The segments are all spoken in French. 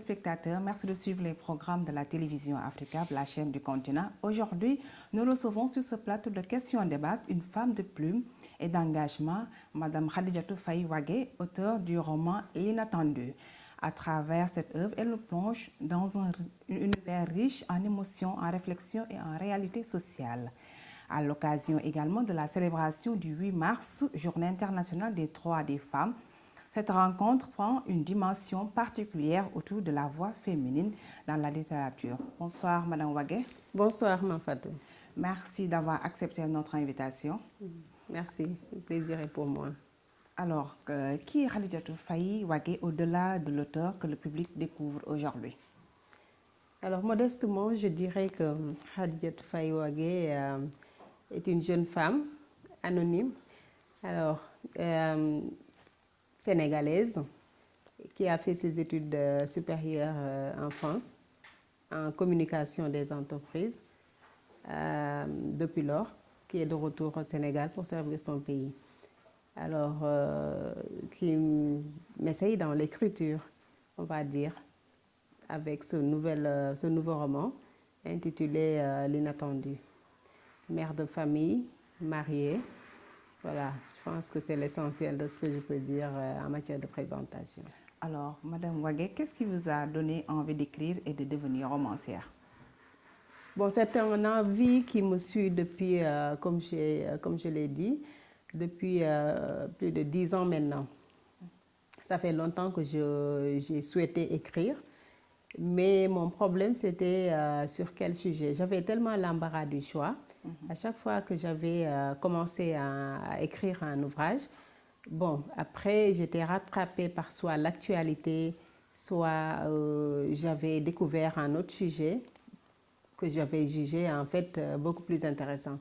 téléspectateurs, merci de suivre les programmes de la télévision Africa, la chaîne du continent. Aujourd'hui, nous recevons sur ce plateau de questions-débat une femme de plume et d'engagement, Madame Khadijatou Faye Wagué, auteure du roman L'inattendu. À travers cette œuvre, elle nous plonge dans un univers riche en émotions, en réflexions et en réalité sociale. À l'occasion également de la célébration du 8 mars, Journée internationale des droits des femmes, cette rencontre prend une dimension particulière autour de la voix féminine dans la littérature. Bonsoir Madame Wagué. Bonsoir Manfatou. Merci d'avoir accepté notre invitation. Merci, le plaisir est pour moi. Alors, qui est Khadijatou Faye Wagué au-delà de l'auteur que le public découvre aujourd'hui? Alors modestement, je dirais que Khadijatou Faye Wagué est une jeune femme anonyme. Alors, sénégalaise, qui a fait ses études supérieures en France, en communication des entreprises, depuis lors, qui est de retour au Sénégal pour servir son pays. Alors, qui m'essaye dans l'écriture, on va dire, avec ce nouveau roman intitulé L'inattendu. Mère de famille, mariée, voilà, je pense que c'est l'essentiel de ce que je peux dire en matière de présentation. Alors, Madame Wagué, qu'est-ce qui vous a donné envie d'écrire et de devenir romancière? Bon, c'est une envie qui me suit depuis, comme je l'ai dit, depuis plus de 10 ans maintenant. Ça fait longtemps que j'ai souhaité écrire, mais mon problème c'était sur quel sujet. J'avais tellement l'embarras du choix. À chaque fois que j'avais commencé à écrire un ouvrage, bon, après j'étais rattrapée par soit l'actualité, soit j'avais découvert un autre sujet que j'avais jugé en fait beaucoup plus intéressant.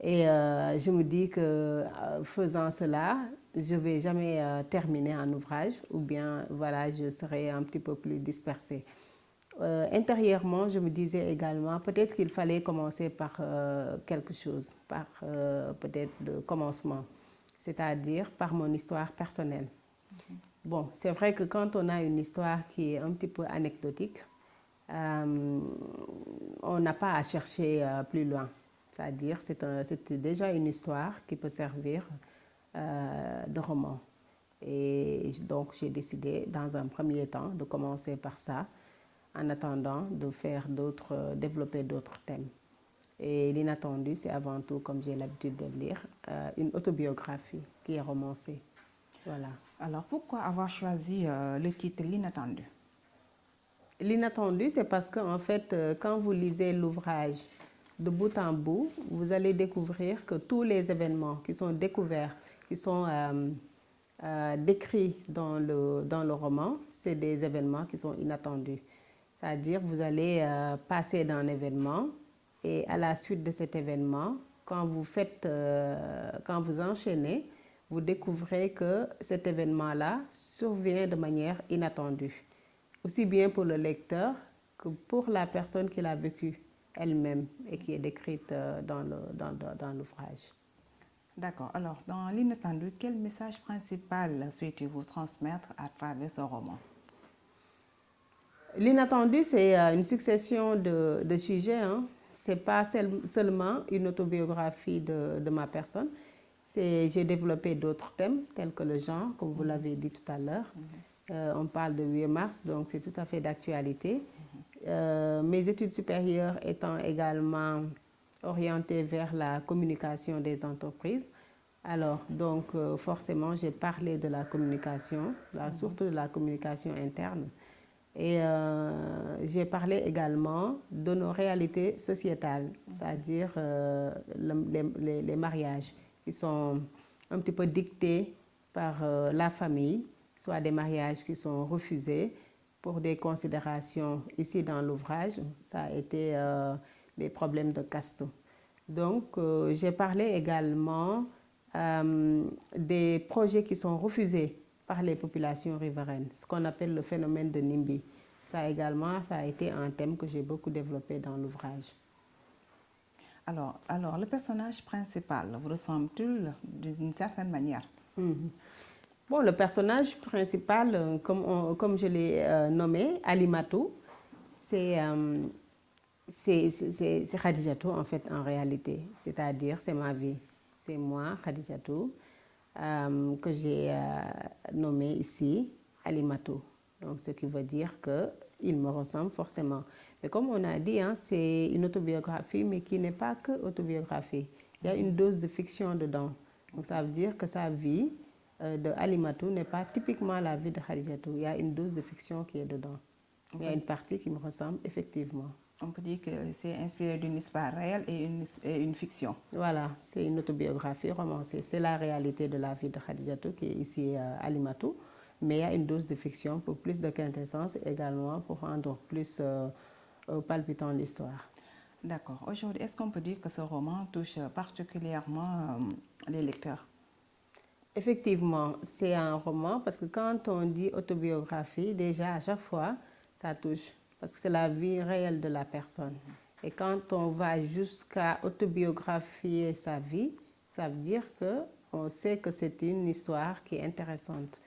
Et je me dis que faisant cela, je ne vais jamais terminer un ouvrage ou bien voilà, je serai un petit peu plus dispersée. Intérieurement, je me disais également peut-être qu'il fallait commencer par quelque chose, par peut-être le commencement, c'est-à-dire par mon histoire personnelle. Bon, c'est vrai que quand on a une histoire qui est un petit peu anecdotique, on n'a pas à chercher plus loin. C'est-à-dire c'est déjà une histoire qui peut servir de roman. Et donc j'ai décidé dans un premier temps de commencer par ça, en attendant de développer d'autres thèmes. Et L'inattendu, c'est avant tout, comme j'ai l'habitude de le dire, une autobiographie qui est romancée. Voilà. Alors pourquoi avoir choisi le titre L'inattendu? L'inattendu, c'est parce qu'en fait, quand vous lisez l'ouvrage de bout en bout, vous allez découvrir que tous les événements qui sont découverts, qui sont décrits dans le roman, c'est des événements qui sont inattendus. C'est-à-dire vous allez passer d'un événement et à la suite de cet événement, quand vous enchaînez, vous découvrez que cet événement-là survient de manière inattendue. Aussi bien pour le lecteur que pour la personne qui l'a vécu elle-même et qui est décrite dans l'ouvrage. D'accord. Alors, dans L'inattendu, quel message principal souhaitez-vous transmettre à travers ce roman? L'inattendu, c'est une succession de sujets. Hein. Ce n'est pas seulement une autobiographie de ma personne. J'ai développé d'autres thèmes, tels que le genre, comme vous l'avez dit tout à l'heure. On parle de 8 mars, donc c'est tout à fait d'actualité. Mes études supérieures étant également orientées vers la communication des entreprises. Alors, donc, forcément, j'ai parlé de la communication, surtout de la communication interne. Et j'ai parlé également de nos réalités sociétales, c'est-à-dire les mariages qui sont un petit peu dictés par la famille, soit des mariages qui sont refusés pour des considérations ici dans l'ouvrage, ça a été des problèmes de caste. Donc, j'ai parlé également des projets qui sont refusés par les populations riveraines, ce qu'on appelle le phénomène de NIMBY. Ça également, ça a été un thème que j'ai beaucoup développé dans l'ouvrage. Alors, le personnage principal vous ressemble-t-il d'une certaine manière? Bon, Bon, le personnage principal, comme je l'ai nommé, Alimatou, c'est Khadijatou en fait en réalité. C'est-à-dire, c'est ma vie. C'est moi, Khadijatou, que j'ai nommé ici Alimatou. Donc, ce qui veut dire qu'il me ressemble forcément. Mais comme on a dit, hein, c'est une autobiographie, mais qui n'est pas que autobiographie. Il y a une dose de fiction dedans. Donc, ça veut dire que sa vie de Alimatou n'est pas typiquement la vie de Khadijatou. Il y a une dose de fiction qui est dedans. Il y a une partie qui me ressemble effectivement. On peut dire que c'est inspiré d'une histoire réelle et une fiction. Voilà, c'est une autobiographie romancée. C'est la réalité de la vie de Khadijatou qui est ici Alimatou. Mais il y a une dose de fiction pour plus de quintessence également, pour rendre plus palpitant l'histoire. D'accord. Aujourd'hui, est-ce qu'on peut dire que ce roman touche particulièrement les lecteurs? Effectivement, c'est un roman parce que quand on dit autobiographie, déjà à chaque fois, ça touche. Parce que c'est la vie réelle de la personne. Et quand on va jusqu'à autobiographier sa vie, ça veut dire qu'on sait que c'est une histoire qui est intéressante.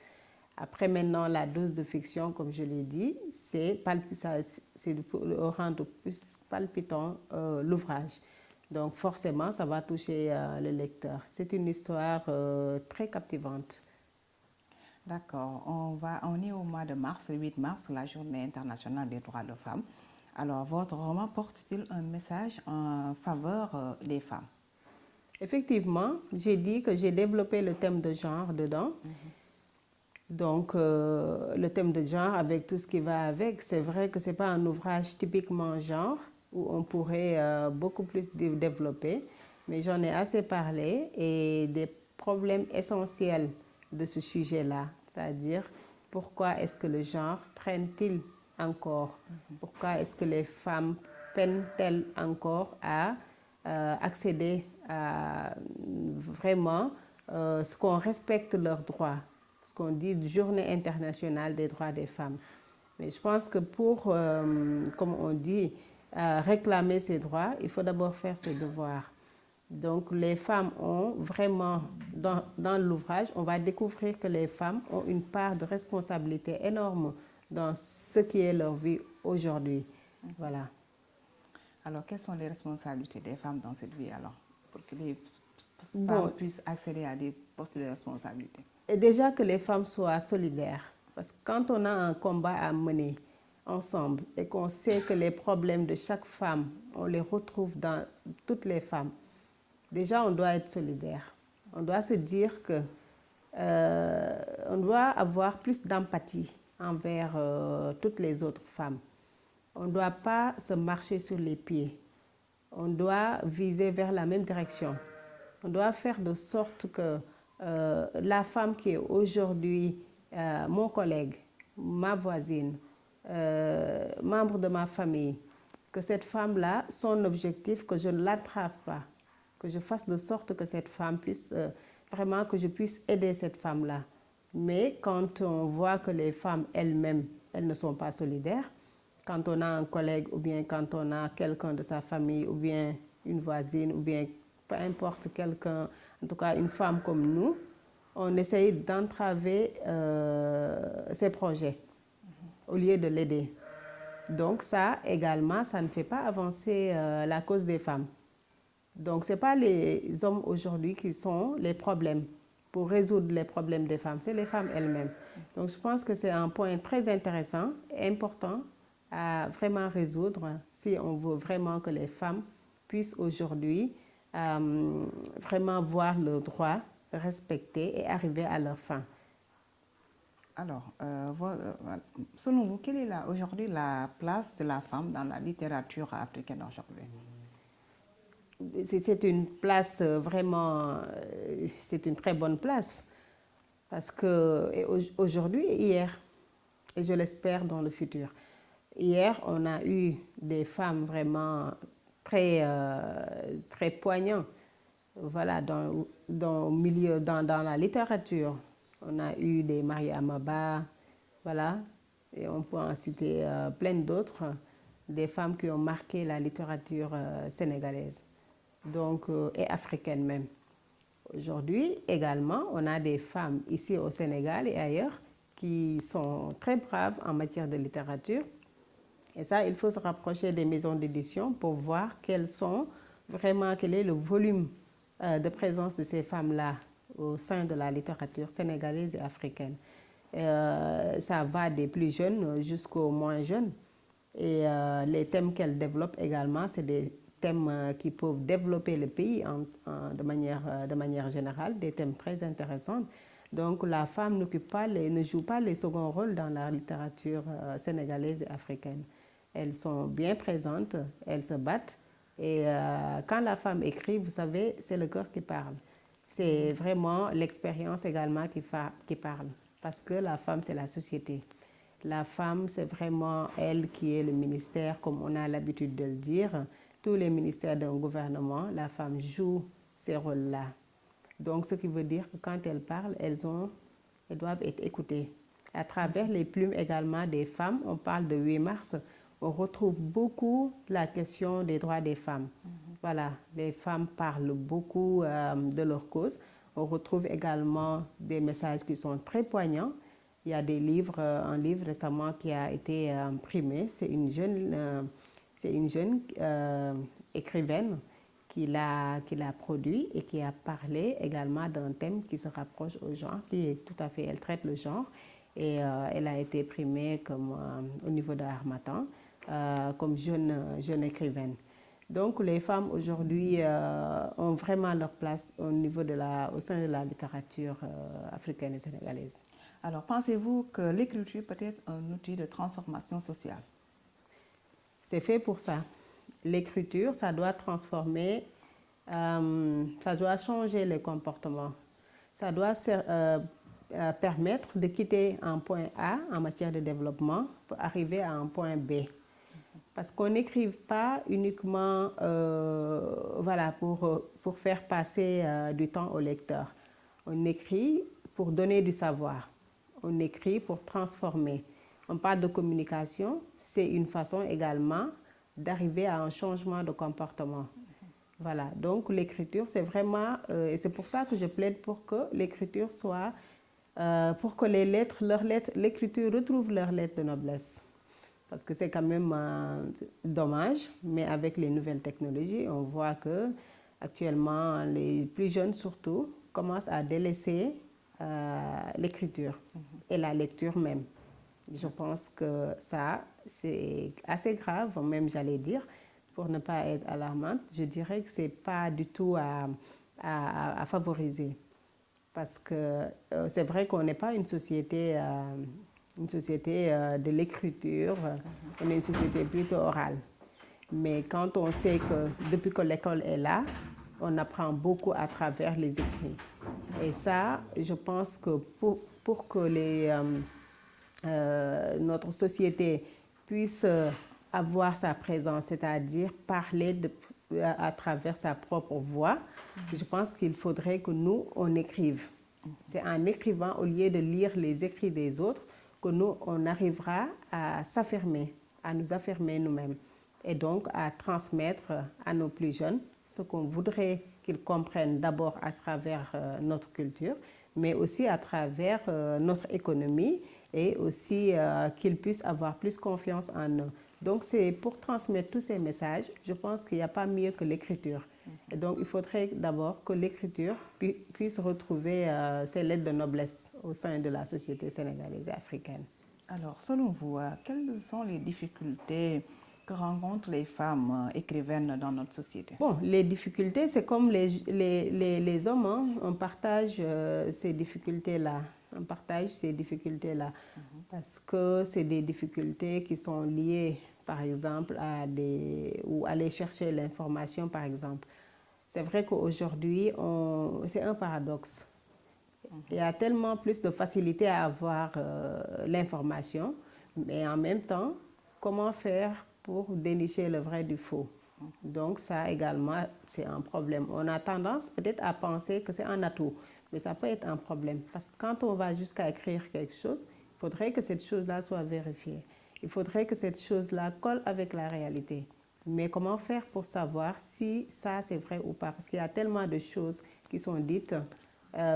Après maintenant, la dose de fiction, comme je l'ai dit, c'est pour rendre plus palpitant l'ouvrage. Donc forcément, ça va toucher le lecteur. C'est une histoire très captivante. D'accord. On est au mois de mars, le 8 mars, la journée internationale des droits de femmes. Alors, votre roman porte-t-il un message en faveur des femmes? Effectivement, j'ai dit que j'ai développé le thème de genre dedans. Donc, le thème de genre avec tout ce qui va avec, c'est vrai que ce n'est pas un ouvrage typiquement genre où on pourrait beaucoup plus développer, mais j'en ai assez parlé et des problèmes essentiels de ce sujet-là, c'est-à-dire pourquoi est-ce que le genre traîne-t-il encore? Pourquoi est-ce que les femmes peinent-elles encore à accéder à vraiment ce qu'on respecte leurs droits? Ce qu'on dit Journée internationale des droits des femmes. Mais je pense que pour, comme on dit, réclamer ses droits, il faut d'abord faire ses devoirs. Donc les femmes ont vraiment, dans l'ouvrage, on va découvrir que les femmes ont une part de responsabilité énorme dans ce qui est leur vie aujourd'hui. Voilà. Alors, quelles sont les responsabilités des femmes dans cette vie alors, pour que les femmes puissent accéder à des postes de responsabilité? Et déjà que les femmes soient solidaires, parce que quand on a un combat à mener ensemble et qu'on sait que les problèmes de chaque femme, on les retrouve dans toutes les femmes, déjà on doit être solidaire. On doit se dire que on doit avoir plus d'empathie envers toutes les autres femmes. On ne doit pas se marcher sur les pieds. On doit viser vers la même direction. On doit faire de sorte que la femme qui est aujourd'hui mon collègue, ma voisine, membre de ma famille, que cette femme-là, son objectif, que je ne l'attrape pas, que je fasse de sorte que cette femme puisse, vraiment que je puisse aider cette femme-là. Mais quand on voit que les femmes elles-mêmes, elles ne sont pas solidaires, quand on a un collègue ou bien quand on a quelqu'un de sa famille ou bien une voisine ou bien peu importe quelqu'un, en tout cas une femme comme nous, on essaye d'entraver ses projets au lieu de l'aider. Donc ça également, ça ne fait pas avancer la cause des femmes. Donc ce n'est pas les hommes aujourd'hui qui sont les problèmes pour résoudre les problèmes des femmes, c'est les femmes elles-mêmes. Donc je pense que c'est un point très intéressant et important à vraiment résoudre si on veut vraiment que les femmes puissent aujourd'hui vraiment voir leurs droits respectés et arriver à leur fin. Alors, selon vous, quelle est aujourd'hui la place de la femme dans la littérature africaine aujourd'hui? C'est une place vraiment, c'est une très bonne place. Parce que aujourd'hui et hier, et je l'espère dans le futur, hier on a eu des femmes vraiment très, très poignantes. Voilà, dans la littérature, on a eu des Mariama Ba, voilà, et on peut en citer plein d'autres, des femmes qui ont marqué la littérature sénégalaise, donc, et africaine même. Aujourd'hui, également, on a des femmes ici au Sénégal et ailleurs qui sont très braves en matière de littérature. Et ça, il faut se rapprocher des maisons d'édition pour voir quel est le volume de présence de ces femmes-là au sein de la littérature sénégalaise et africaine. Ça va des plus jeunes jusqu'aux moins jeunes. Et les thèmes qu'elles développent également, c'est des thèmes qui peuvent développer le pays de manière générale, des thèmes très intéressants. Donc la femme ne joue pas les seconds rôles dans la littérature sénégalaise et africaine. Elles sont bien présentes, elles se battent. Et quand la femme écrit, vous savez, c'est le cœur qui parle. C'est vraiment l'expérience également qui parle. Parce que la femme, c'est la société. La femme, c'est vraiment elle qui est le ministère, comme on a l'habitude de le dire. Tous les ministères d'un gouvernement, la femme joue ces rôles-là. Donc, ce qui veut dire que quand elles parlent, elles doivent être écoutées. À travers les plumes également des femmes, on parle de 8 mars, on retrouve beaucoup la question des droits des femmes. Voilà, les femmes parlent beaucoup de leur cause. On retrouve également des messages qui sont très poignants. Il y a des livres, un livre récemment qui a été primé. C'est une jeune écrivaine qui l'a produit et qui a parlé également d'un thème qui se rapproche au genre, elle traite le genre. Et elle a été primée au niveau de Harmattan comme jeune écrivaine. Donc les femmes aujourd'hui ont vraiment leur place au sein de la littérature africaine et sénégalaise. Alors pensez-vous que l'écriture peut être un outil de transformation sociale? C'est fait pour ça. L'écriture, ça doit transformer, ça doit changer les comportements. Ça doit permettre de quitter un point A en matière de développement pour arriver à un point B. Parce qu'on n'écrive pas uniquement pour faire passer du temps au lecteur. On écrit pour donner du savoir. On écrit pour transformer. On parle de communication, c'est une façon également d'arriver à un changement de comportement. Voilà, donc l'écriture, c'est vraiment, et c'est pour ça que je plaide pour que l'écriture soit, pour que l'écriture retrouve leurs lettres de noblesse. Parce que c'est quand même dommage, mais avec les nouvelles technologies, on voit que actuellement les plus jeunes surtout commencent à délaisser l'écriture et la lecture même. Je pense que ça, c'est assez grave, même j'allais dire, pour ne pas être alarmante. Je dirais que ce n'est pas du tout à favoriser. Parce que c'est vrai qu'on n'est pas une société de l'écriture, on est une société plutôt orale. Mais quand on sait que depuis que l'école est là, on apprend beaucoup à travers les écrits. Et ça, je pense que pour que notre société puisse avoir sa présence, c'est-à-dire parler à travers sa propre voix, je pense qu'il faudrait que nous, on écrive. C'est en écrivant, au lieu de lire les écrits des autres, que nous, on arrivera à s'affirmer, à nous affirmer nous-mêmes. Et donc à transmettre à nos plus jeunes ce qu'on voudrait qu'ils comprennent d'abord à travers notre culture, mais aussi à travers notre économie et aussi qu'ils puissent avoir plus confiance en eux. Donc c'est pour transmettre tous ces messages, je pense qu'il n'y a pas mieux que l'écriture. Et donc il faudrait d'abord que l'écriture puisse retrouver ses lettres de noblesse au sein de la société sénégalaise et africaine. Alors selon vous, quelles sont les difficultés que rencontrent les femmes écrivaines dans notre société? Bon, les difficultés, c'est comme les hommes, hein. On partage ces difficultés-là. On partage ces difficultés-là parce que c'est des difficultés qui sont liées, par exemple, ou aller chercher l'information, par exemple. C'est vrai qu'aujourd'hui, c'est un paradoxe. Il y a tellement plus de facilité à avoir l'information, mais en même temps, comment faire pour dénicher le vrai du faux? Donc ça également, c'est un problème. On a tendance peut-être à penser que c'est un atout, mais ça peut être un problème. Parce que quand on va jusqu'à écrire quelque chose, il faudrait que cette chose-là soit vérifiée. Il faudrait que cette chose-là colle avec la réalité. Mais comment faire pour savoir si ça c'est vrai ou pas? Parce qu'il y a tellement de choses qui sont dites,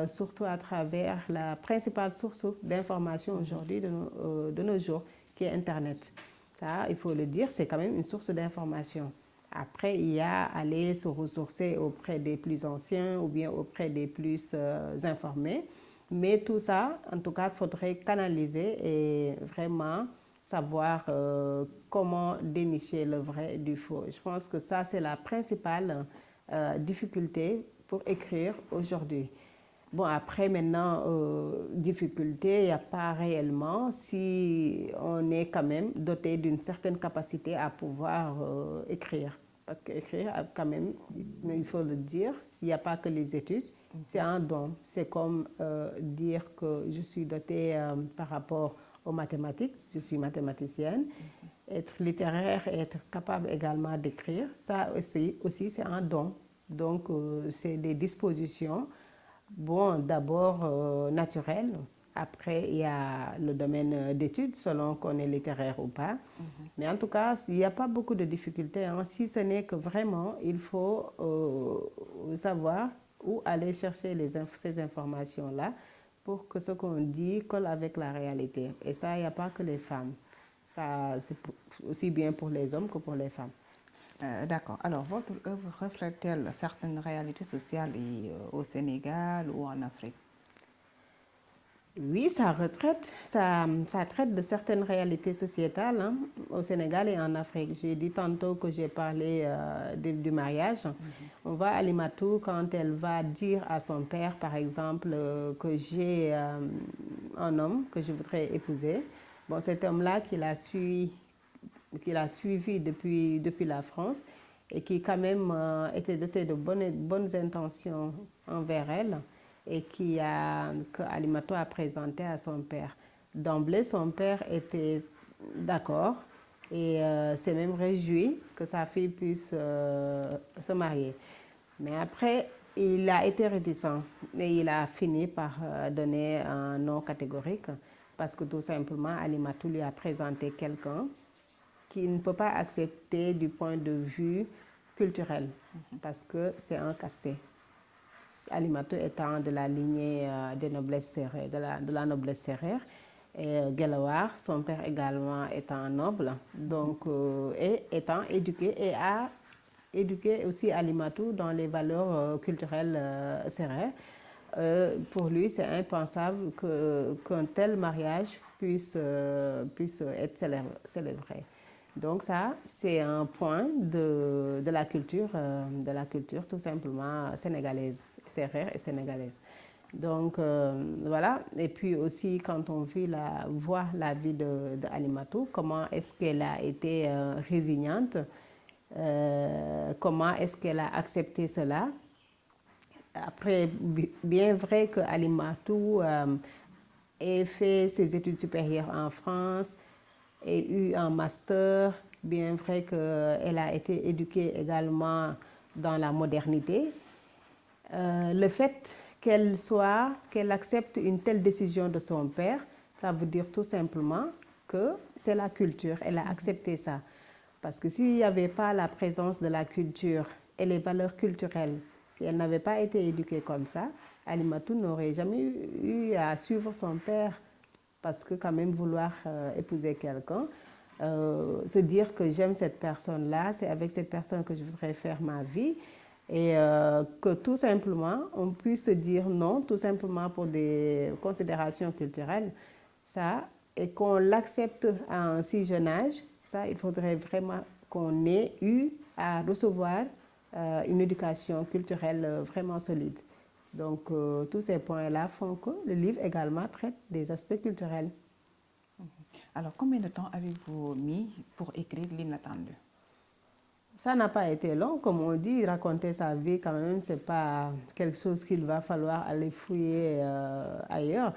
surtout à travers la principale source d'information aujourd'hui de nos jours, qui est Internet. Ça, il faut le dire, c'est quand même une source d'information. Après, il y a aller se ressourcer auprès des plus anciens ou bien auprès des plus informés. Mais tout ça, en tout cas, il faudrait canaliser et vraiment savoir comment dénicher le vrai du faux. Je pense que ça, c'est la principale difficulté pour écrire aujourd'hui. Bon, après, maintenant, difficulté, il n'y a pas réellement si on est quand même doté d'une certaine capacité à pouvoir écrire. Parce qu'écrire, quand même, il faut le dire, s'il n'y a pas que les études, c'est un don. C'est comme dire que je suis dotée par rapport aux mathématiques, je suis mathématicienne. Être littéraire et être capable également d'écrire, ça aussi c'est un don. Donc, c'est des dispositions. Bon, d'abord naturel. Après, il y a le domaine d'études, selon qu'on est littéraire ou pas. Mais en tout cas, il n'y a pas beaucoup de difficultés, hein, si ce n'est que vraiment, il faut savoir où aller chercher ces informations-là pour que ce qu'on dit colle avec la réalité. Et ça, il n'y a pas que les femmes. Ça, c'est aussi bien pour les hommes que pour les femmes. D'accord. Alors, votre œuvre reflète-t-elle certaines réalités sociales au Sénégal ou en Afrique? Oui, ça traite de certaines réalités sociétales, hein, au Sénégal et en Afrique. J'ai dit tantôt que j'ai parlé du mariage. On voit Alimatou quand elle va dire à son père, par exemple, que j'ai un homme que je voudrais épouser. Bon, cet homme-là qu'il a suivi depuis la France et qui quand même était doté de bonnes intentions envers elle et que Alimatou a présenté à son père. D'emblée, son père était d'accord et s'est même réjoui que sa fille puisse se marier. Mais après, il a été réticent et il a fini par donner un non catégorique parce que tout simplement, Alimatou lui a présenté quelqu'un qui ne peut pas accepter du point de vue culturel parce que c'est un casté. Alimatou étant de la lignée des noblesses sérères, de la noblesse sérère, et Gelawar, son père également étant noble, donc, et étant éduqué et a éduqué aussi Alimatou dans les valeurs culturelles sérères. Pour lui, c'est impensable qu'un tel mariage puisse être célébré. Donc ça, c'est un point de la culture tout simplement sénégalaise, sérère et sénégalaise. Donc voilà, et puis aussi quand on voit la vie de Alimatou, comment est-ce qu'elle a été résiliente, comment est-ce qu'elle a accepté cela. Après, bien vrai que Alimatou ait fait ses études supérieures en France, ait eu un master, bien vrai qu'elle a été éduquée également dans la modernité. Le fait qu'elle accepte une telle décision de son père, ça veut dire tout simplement que c'est la culture, elle a accepté ça. Parce que s'il n'y avait pas la présence de la culture et les valeurs culturelles, si elle n'avait pas été éduquée comme ça, Alimatou n'aurait jamais eu à suivre son père parce que quand même vouloir épouser quelqu'un, se dire que j'aime cette personne-là, c'est avec cette personne que je voudrais faire ma vie et que tout simplement on puisse se dire non, tout simplement pour des considérations culturelles, ça, et qu'on l'accepte à un si jeune âge, ça, il faudrait vraiment qu'on ait eu à recevoir une éducation culturelle vraiment solide. Donc, tous ces points-là font que le livre également traite des aspects culturels. Alors, combien de temps avez-vous mis pour écrire L'Inattendu? Ça n'a pas été long, comme on dit, raconter sa vie quand même, c'est pas quelque chose qu'il va falloir aller fouiller ailleurs.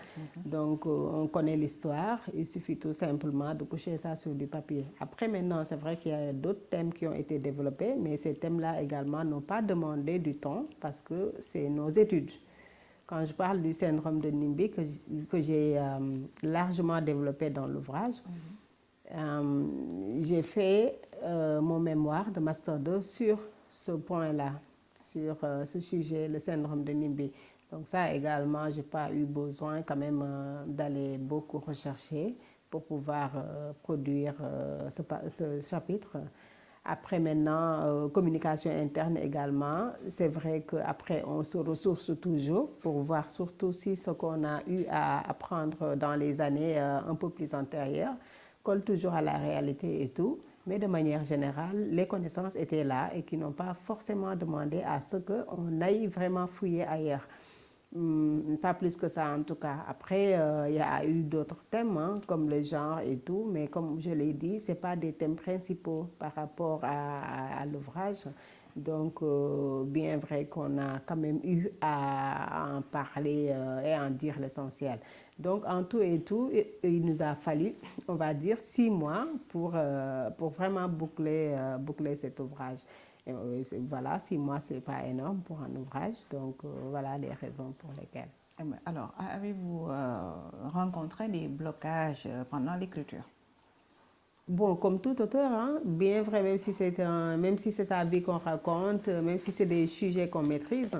Donc on connaît l'histoire, il suffit tout simplement de coucher ça sur du papier. Après maintenant, c'est vrai qu'il y a d'autres thèmes qui ont été développés, mais ces thèmes-là également n'ont pas demandé du temps parce que c'est nos études. Quand je parle du syndrome de Nimby que j'ai largement développé dans l'ouvrage, j'ai fait mon mémoire de Master 2 sur ce point-là, sur ce sujet, le syndrome de Nimby. Donc ça également, je n'ai pas eu besoin quand même d'aller beaucoup rechercher pour pouvoir produire ce chapitre. Après maintenant, communication interne également. C'est vrai qu'après, on se ressource toujours pour voir surtout si ce qu'on a eu à apprendre dans les années un peu plus antérieures colle toujours à la réalité et tout. Mais de manière générale, les connaissances étaient là et qui n'ont pas forcément demandé à ce qu'on aille vraiment fouiller ailleurs. Pas plus que ça en tout cas. Après, il y a eu d'autres thèmes comme le genre et tout, mais comme je l'ai dit, ce n'est pas des thèmes principaux par rapport à l'ouvrage. Donc, bien vrai qu'on a quand même eu à en parler et à en dire l'essentiel. Donc, en tout et tout, il nous a fallu, on va dire, 6 mois pour vraiment boucler cet ouvrage. Et voilà, 6 mois, ce n'est pas énorme pour un ouvrage. Donc, voilà les raisons pour lesquelles. Alors, avez-vous rencontré des blocages pendant l'écriture? Bon, comme tout auteur, bien vrai, même si c'est sa vie qu'on raconte, même si c'est des sujets qu'on maîtrise,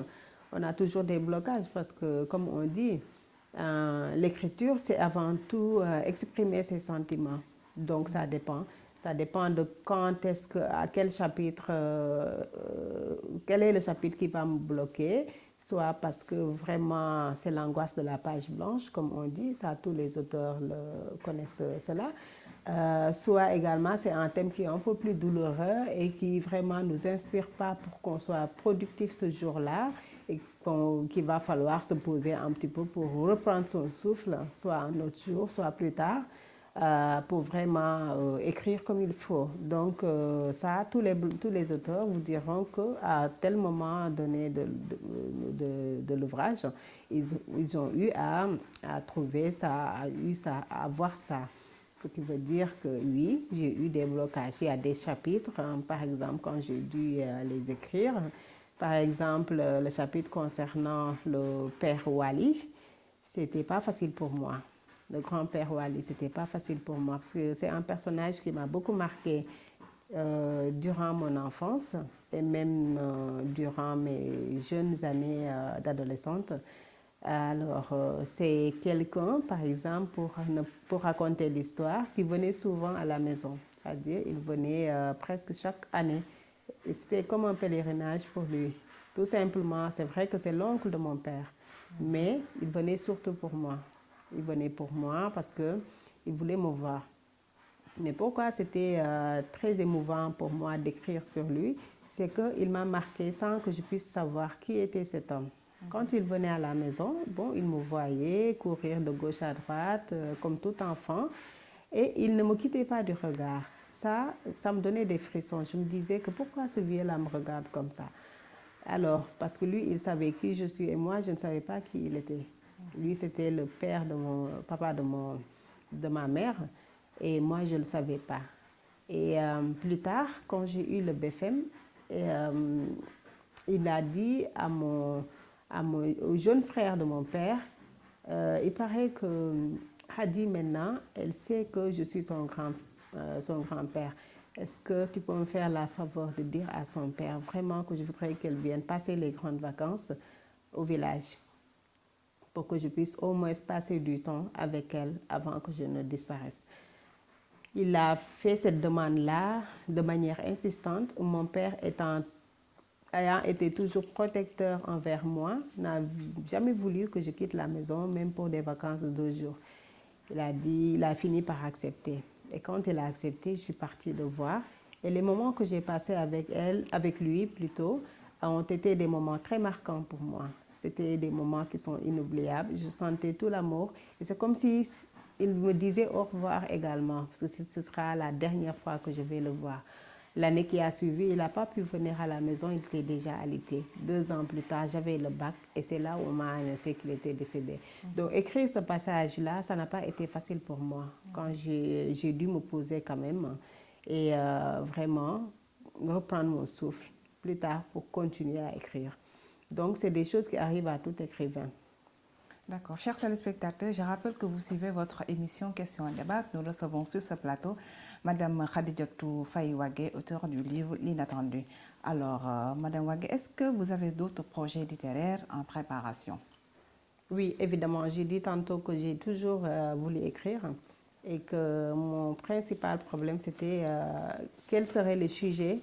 on a toujours des blocages parce que, comme on dit, l'écriture, c'est avant tout exprimer ses sentiments. Donc, ça dépend. Ça dépend de quand est-ce que, à quel chapitre, quel est le chapitre qui va me bloquer, soit parce que vraiment c'est l'angoisse de la page blanche, comme on dit, ça tous les auteurs connaissent cela. Soit également c'est un thème qui est un peu plus douloureux et qui vraiment ne nous inspire pas pour qu'on soit productif ce jour-là et qu'il va falloir se poser un petit peu pour reprendre son souffle, soit un autre jour, soit plus tard, pour vraiment écrire comme il faut. Donc ça, tous les auteurs vous diront qu'à tel moment donné de l'ouvrage, ils ont eu à trouver ça, à voir ça. Ce qui veut dire que oui, j'ai eu des blocages. Il y a des chapitres, par exemple, quand j'ai dû les écrire. Par exemple, le chapitre concernant le père Wali, c'était pas facile pour moi. Le grand-père Wali, c'était pas facile pour moi parce que c'est un personnage qui m'a beaucoup marqué durant mon enfance et même durant mes jeunes années d'adolescente. Alors, c'est quelqu'un, par exemple, pour raconter l'histoire, qui venait souvent à la maison. C'est-à-dire, il venait presque chaque année. Et c'était comme un pèlerinage pour lui. Tout simplement, c'est vrai que c'est l'oncle de mon père, mais il venait surtout pour moi. Il venait pour moi parce qu'il voulait me voir. Mais pourquoi c'était très émouvant pour moi d'écrire sur lui, c'est qu'il m'a marqué sans que je puisse savoir qui était cet homme. Quand il venait à la maison, bon, il me voyait courir de gauche à droite, comme tout enfant, et il ne me quittait pas du regard. Ça me donnait des frissons. Je me disais que pourquoi ce vieux-là me regarde comme ça? Alors, parce que lui, il savait qui je suis et moi, je ne savais pas qui il était. Lui, c'était le père de mon papa de ma mère, et moi, je ne le savais pas. Et plus tard, quand j'ai eu le BFM, il a dit au jeune frère de mon père, il paraît que Hadi maintenant, elle sait que je suis son grand-père. Est-ce que tu peux me faire la faveur de dire à son père vraiment que je voudrais qu'elle vienne passer les grandes vacances au village pour que je puisse au moins passer du temps avec elle avant que je ne disparaisse. Il a fait cette demande-là de manière insistante. Mon père ayant été toujours protecteur envers moi, n'a jamais voulu que je quitte la maison, même pour des vacances de 2 jours. Il a fini par accepter. Et quand il a accepté, je suis partie le voir. Et les moments que j'ai passés avec lui plutôt, ont été des moments très marquants pour moi. C'était des moments qui sont inoubliables. Je sentais tout l'amour. Et c'est comme si il me disait au revoir également, parce que ce sera la dernière fois que je vais le voir. L'année qui a suivi, il n'a pas pu venir à la maison, il était déjà alité. 2 ans plus tard, j'avais le bac et c'est là où on m'a annoncé qu'il était décédé. Donc écrire ce passage-là, ça n'a pas été facile pour moi, quand j'ai dû me poser quand même et vraiment reprendre mon souffle plus tard pour continuer à écrire. Donc c'est des choses qui arrivent à tout écrivain. D'accord. Chers téléspectateurs, je rappelle que vous suivez votre émission Questions et débat. Nous recevons sur ce plateau Madame Khadijatou Faye Wagué, auteure du livre L'inattendu. Alors, Madame Wagué, est-ce que vous avez d'autres projets littéraires en préparation? Oui, évidemment. J'ai dit tantôt que j'ai toujours voulu écrire et que mon principal problème, c'était quel serait le sujet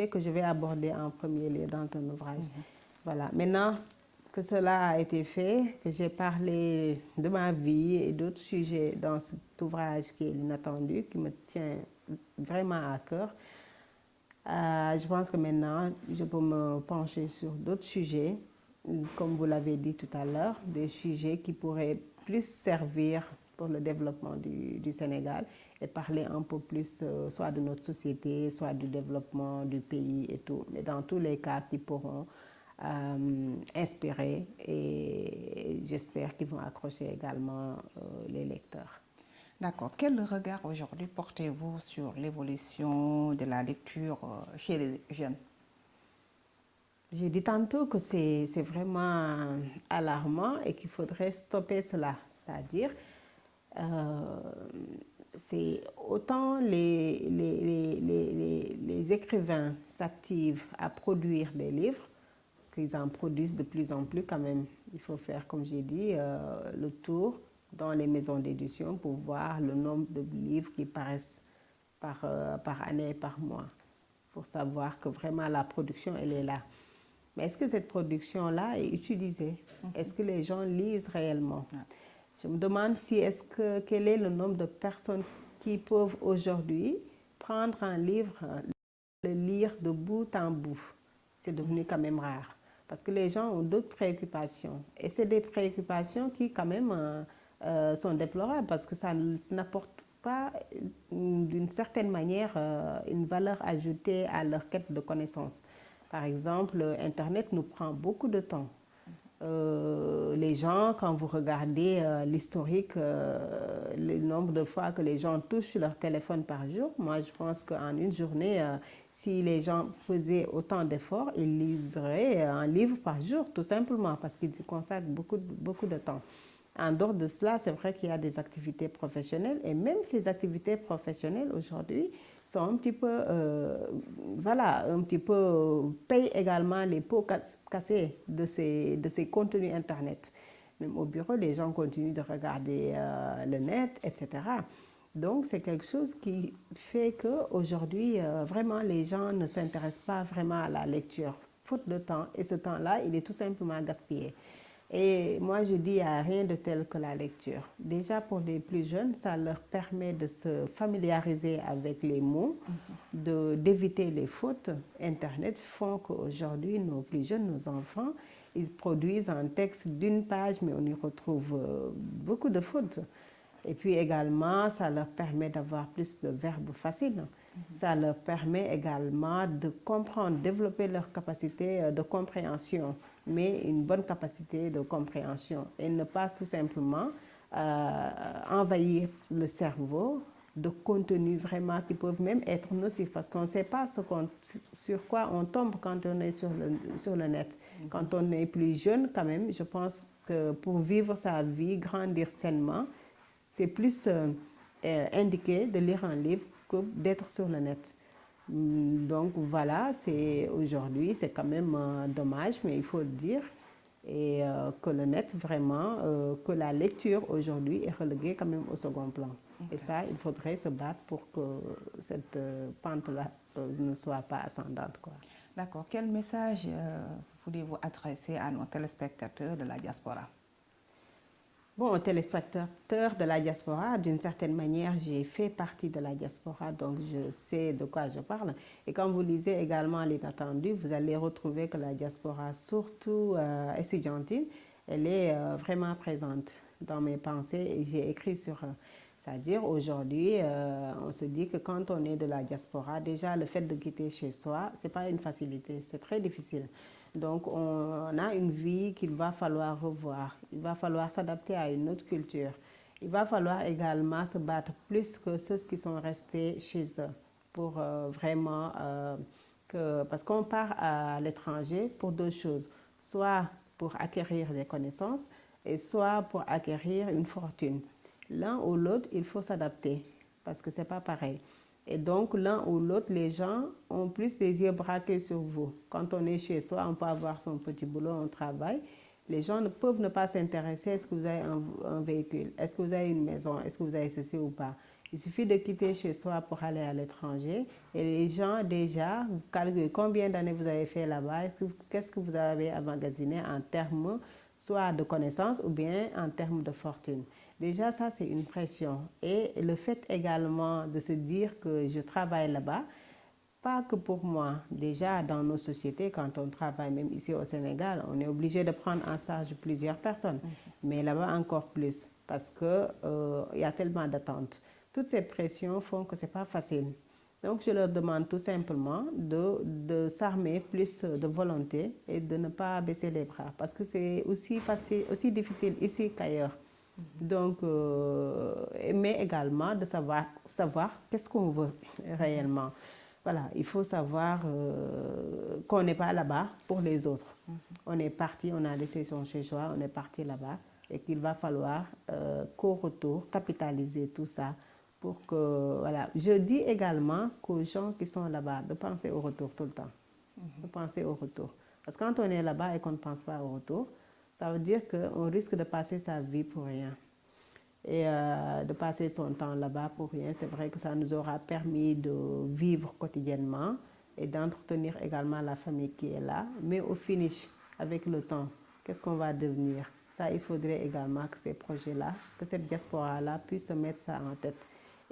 que je vais aborder en premier lieu dans un ouvrage. Voilà. Maintenant que cela a été fait, que j'ai parlé de ma vie et d'autres sujets dans cet ouvrage qui est L'inattendu, qui me tient vraiment à cœur, je pense que maintenant, je peux me pencher sur d'autres sujets, comme vous l'avez dit tout à l'heure, des sujets qui pourraient plus servir pour le développement du Sénégal et parler un peu plus soit de notre société, soit du développement du pays et tout. Mais dans tous les cas, qui pourront inspirer et j'espère qu'ils vont accrocher également les lecteurs. D'accord. Quel regard aujourd'hui portez-vous sur l'évolution de la lecture chez les jeunes? J'ai dit tantôt que c'est vraiment alarmant et qu'il faudrait stopper cela. C'est-à-dire, c'est autant les écrivains s'activent à produire des livres, parce qu'ils en produisent de plus en plus quand même. Il faut faire, comme j'ai dit, le tour dans les maisons d'édition pour voir le nombre de livres qui paraissent par année et par mois, pour savoir que vraiment la production, elle est là. Mais est-ce que cette production-là est utilisée? Est-ce que les gens lisent réellement? Je me demande quel est le nombre de personnes qui peuvent aujourd'hui prendre un livre, le lire de bout en bout. C'est devenu quand même rare. Parce que les gens ont d'autres préoccupations. Et c'est des préoccupations qui quand même sont déplorables parce que ça n'apporte pas d'une certaine manière une valeur ajoutée à leur quête de connaissances. Par exemple, Internet nous prend beaucoup de temps. Les gens, quand vous regardez l'historique, le nombre de fois que les gens touchent leur téléphone par jour, moi je pense qu'en une journée, si les gens faisaient autant d'efforts, ils liseraient un livre par jour, tout simplement, parce qu'ils y consacrent beaucoup de temps. En dehors de cela, c'est vrai qu'il y a des activités professionnelles et même ces activités professionnelles aujourd'hui sont un petit peu, payent également les pots cassés de ces contenus Internet. Même au bureau, les gens continuent de regarder le net, etc. Donc, c'est quelque chose qui fait qu'aujourd'hui, vraiment, les gens ne s'intéressent pas vraiment à la lecture, faute de temps. Et ce temps-là, il est tout simplement gaspillé. Et moi, je dis, il n'y a rien de tel que la lecture. Déjà, pour les plus jeunes, ça leur permet de se familiariser avec les mots, d'éviter les fautes. Internet font qu'aujourd'hui, nos plus jeunes, nos enfants, ils produisent un texte d'une page, mais on y retrouve beaucoup de fautes. Et puis également, ça leur permet d'avoir plus de verbes faciles. Ça leur permet également de comprendre, développer leur capacité de compréhension, mais une bonne capacité de compréhension et ne pas tout simplement envahir le cerveau de contenus vraiment qui peuvent même être nocifs parce qu'on ne sait pas sur quoi on tombe quand on est sur le net. Quand on est plus jeune, quand même, je pense que pour vivre sa vie, grandir sainement, c'est plus indiqué de lire un livre que d'être sur le net. Donc voilà, aujourd'hui, c'est quand même dommage, mais il faut le dire, et que le net vraiment, que la lecture aujourd'hui est reléguée quand même au second plan. Okay. Et ça, il faudrait se battre pour que cette pente-là ne soit pas ascendante, quoi. D'accord. Quel message voulez-vous adresser à nos téléspectateurs de la diaspora? Bon, téléspectateur de la diaspora, d'une certaine manière, j'ai fait partie de la diaspora, donc je sais de quoi je parle. Et quand vous lisez également L'Inattendu, vous allez retrouver que la diaspora, surtout estudiantine, elle est vraiment présente dans mes pensées et j'ai écrit sur c'est-à-dire aujourd'hui, on se dit que quand on est de la diaspora, déjà le fait de quitter chez soi, ce n'est pas une facilité, c'est très difficile. Donc, on a une vie qu'il va falloir revoir. Il va falloir s'adapter à une autre culture. Il va falloir également se battre plus que ceux qui sont restés chez eux pour vraiment parce qu'on part à l'étranger pour deux choses. soit pour acquérir des connaissances et soit pour acquérir une fortune. L'un ou l'autre, il faut s'adapter parce que ce n'est pas pareil. Et donc, l'un ou l'autre, les gens ont plus les yeux braqués sur vous. Quand on est chez soi, on peut avoir son petit boulot, on travaille. Les gens peuvent ne pas s'intéresser. Est-ce que vous avez un véhicule? Est-ce que vous avez une maison? Est-ce que vous avez ceci ou pas? Il suffit de quitter chez soi pour aller à l'étranger. Et les gens, déjà, vous calculez combien d'années vous avez fait là-bas. Qu'est-ce que vous avez emmagasiné en termes soit de connaissances ou bien en termes de fortune. Déjà, ça, c'est une pression. Et le fait également de se dire que je travaille là-bas, pas que pour moi. Déjà, dans nos sociétés, quand on travaille, même ici au Sénégal, on est obligé de prendre en charge plusieurs personnes. Mais là-bas, encore plus, parce qu'il y a tellement d'attentes. Toutes ces pressions font que ce n'est pas facile. Donc, je leur demande tout simplement de s'armer plus de volonté et de ne pas baisser les bras. Parce que c'est aussi difficile ici qu'ailleurs. Donc, mais également de savoir qu'est-ce qu'on veut réellement. Voilà, il faut savoir qu'on n'est pas là-bas pour les autres. On est parti, on a laissé son chez-soi, on est parti là-bas et qu'il va falloir qu'au retour, capitaliser tout ça pour que, voilà. Je dis également qu'aux gens qui sont là-bas de penser au retour tout le temps. De penser au retour. Parce que quand on est là-bas et qu'on ne pense pas au retour, ça veut dire qu'on risque de passer sa vie pour rien. Et de passer son temps là-bas pour rien, c'est vrai que ça nous aura permis de vivre quotidiennement et d'entretenir également la famille qui est là. Mais au finish, avec le temps, qu'est-ce qu'on va devenir? Ça, il faudrait également que ces projets-là, que cette diaspora-là puisse se mettre ça en tête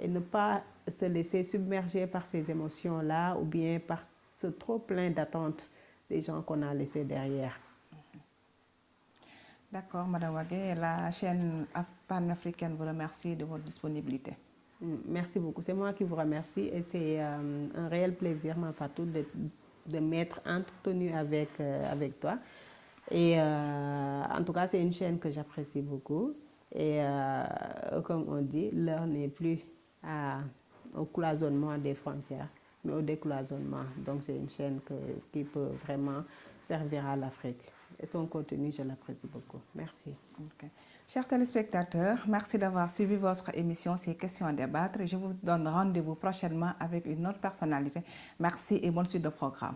et ne pas se laisser submerger par ces émotions-là ou bien par ce trop plein d'attentes des gens qu'on a laissés derrière. D'accord, Madame Wagué. La chaîne panafricaine vous remercie de votre disponibilité. Merci beaucoup. C'est moi qui vous remercie et c'est un réel plaisir, Fatou, de m'être entretenue avec toi. Et en tout cas, c'est une chaîne que j'apprécie beaucoup. Et comme on dit, l'heure n'est plus au cloisonnement des frontières, mais au décloisonnement. Donc, c'est une chaîne qui peut vraiment servir à l'Afrique. Et son contenu, je l'apprécie beaucoup. Merci. Okay. Chers téléspectateurs, merci d'avoir suivi votre émission Ces questions à débattre. Je vous donne rendez-vous prochainement avec une autre personnalité. Merci et bonne suite de programme.